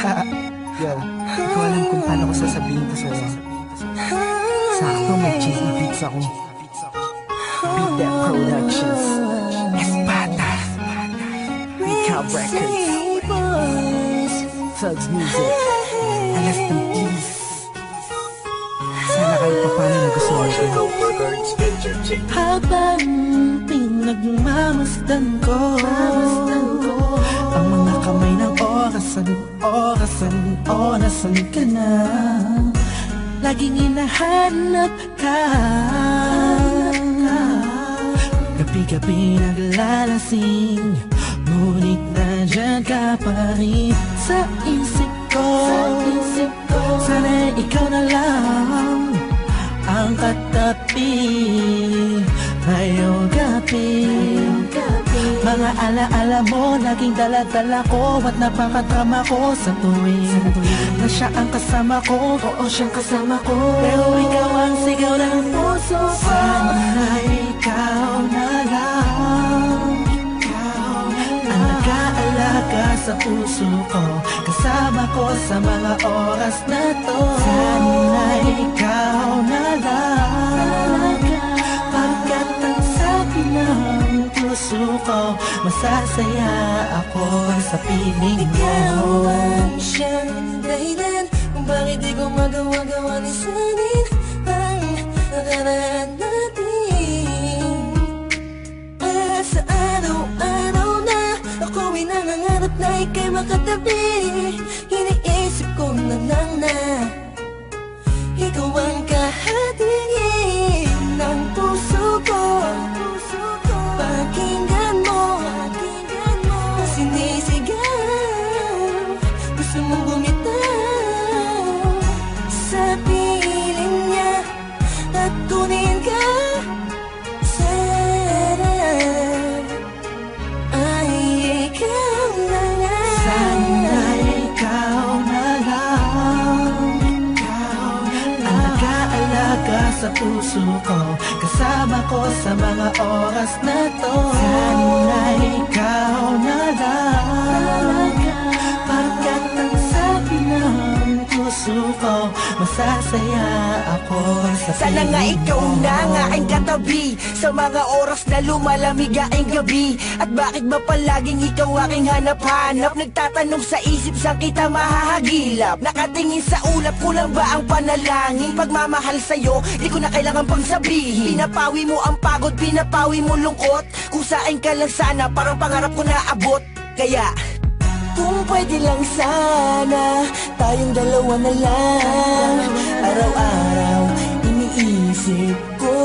Yo, di ko alam kung paano ko sasabihin to sa'yo. Sakto may cheesy beats ako. Beat That Productions, Espada, Recap Records, Thugs Music, Alas ng Peace. Sana kahit paano nagustuhan ko. Habang pinagmamasdan ko ang mga kamay ng orasan ka na. Laging hinahanap ka, gabi-gabi naglalasing, ngunit nandiyan ka pa rin sa isip ko. Sana ikaw na lang ang katabi ngayong gabi. Mga alaala mo laging dala-dala ko, at napakatrama ko sa tuwing na siya ang kasama ko. Oo, siyang kasama ko, pero ikaw ang sigaw ng puso ko. Sana ikaw na lang ang nag-aalaga sa puso ko, kasama ko sa mga oras na to. Sana ikaw na lang, pagkat ang sabi ng puso ko, masasaya ako sa piling mo. Ikaw ang siyang dahilan kung bakit di ko magawa-gawa ni sanin ang nakaraan natin. At sa araw-araw na ako'y nangangarap na ika'y makatabi, iniisip ko na lang na ikaw ang kahatiin ng puso ko. Pakinggan mo ang sinisigaw, gusto mong bumitaw sa piling niya at kunin ka. Sana ay ikaw na lang. Sana ikaw na lang ang nag-aalaga sa puso ko, kasama ko sa mga oras na to. Sana ikaw na lang, pagkat ang sabi ng puso ko, masasaya ako sa piling mo. Sana nga ikaw na nga ang katabi sa mga oras na lumalamig ang gabi. At bakit ba palaging ikaw aking hanap-hanap? Nagtatanong sa isip, saan kita mahahagilap? Nakatingin sa ulap, kulang ba ang panalangin? Pagmamahal sa'yo, di ko na kailangan pang sabihin. Pinapawi mo ang pagod, pinapawi mo lungkot. Kung saan ka lang sana, parang pangarap ko na abot. Kaya kung pwede lang sana, tayong dalawa na lang. Araw-araw iniisip ko,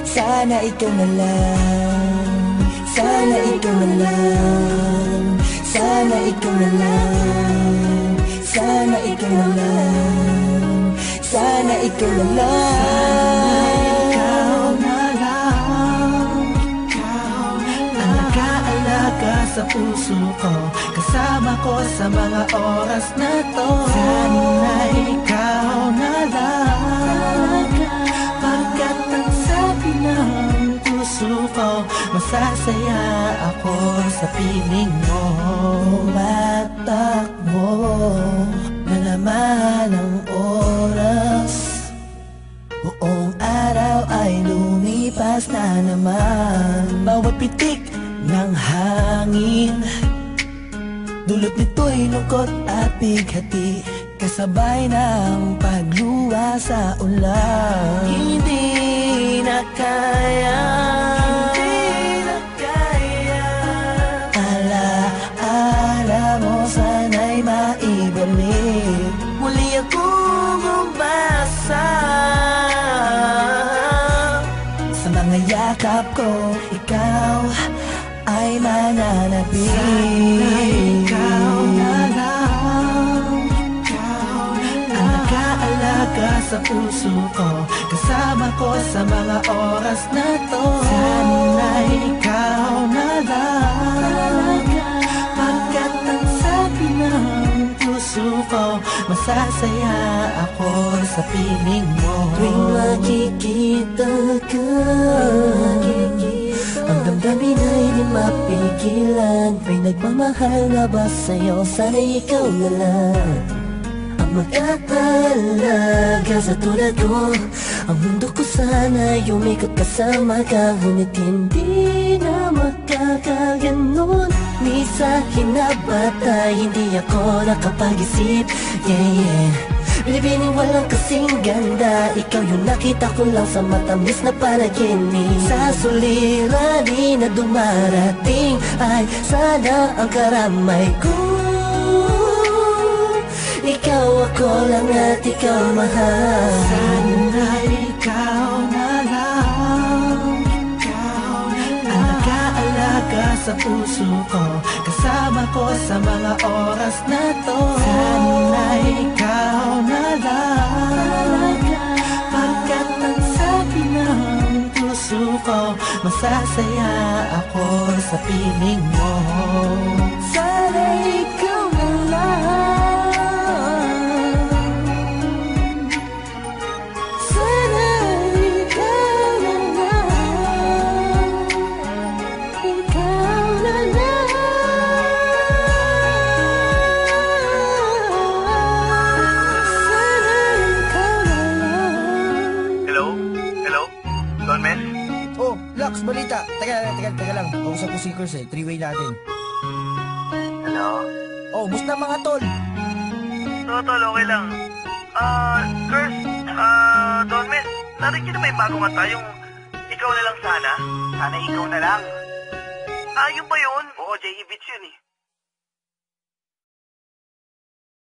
sana ikaw na lang. Sana ikaw na lang. Sana ikaw na lang. Sana ikaw na lang. Sana ikaw na lang. Ikaw na lang ang nag-aalaga sa puso ko, kasama ko sa mga oras na to. Sana ikaw na lang, pagkat ang sabi ng puso ko, masasaya ako sa piling mo. Tumatakbo na naman ang oras, buong araw ay lumipas na naman. Bawat pitik ng hangin, dulot nito'y lungkot at bighati, kasabay ng pagluwa sa ulan. Hindi na kaya, ala-ala mo sana'y maibalik. Muli akong umasa sa mga yakap ko, ikaw ay mananatili. Sana ikaw na lang ang nag-aalaga sa puso ko, kasama ko sa mga oras na to. Sana ikaw na lang, pagkat ang sabi ng puso ko, masasaya ako sa piling mo. Tuwing makikita ka, ang damdamin ay di mapili. pigilan. May nagmamahal na ba sa'yo? Sana'y ikaw na lang ang mag-aalaga sa tulad ko. Ang mundo ko sana'y umikot kasama ka, ngunit hindi na magkakaganon. Ni sa kinabatay, hindi ako nakapag-isip. Yeah. Binibining walang kasing ganda, ikaw yung nakita ko lang sa matamis na panaginip. Sa suliranin na dumarating ay sana ang karamay ko. Ikaw ako lang at ikaw mahal. Sana ikaw na lang ang nag-aalaga sa puso ko, kasama ko sa mga oras na to. Sana ikaw na lang, pagkat ang sabi ng puso ko, masasaya ako sa piling mo. Sana ikaw na lang. Oh, Lux, balita. Teka lang. Kausap ko si Kers eh. Three-way natin. Hello? Oh, musta mga tol? Tol, okay lang. Kers, Don Mes, narinig niyo na may bago nga tayong ikaw na lang sana? Sana ikaw na lang. Yung ba yun? Oo, J.E. Beats yun eh.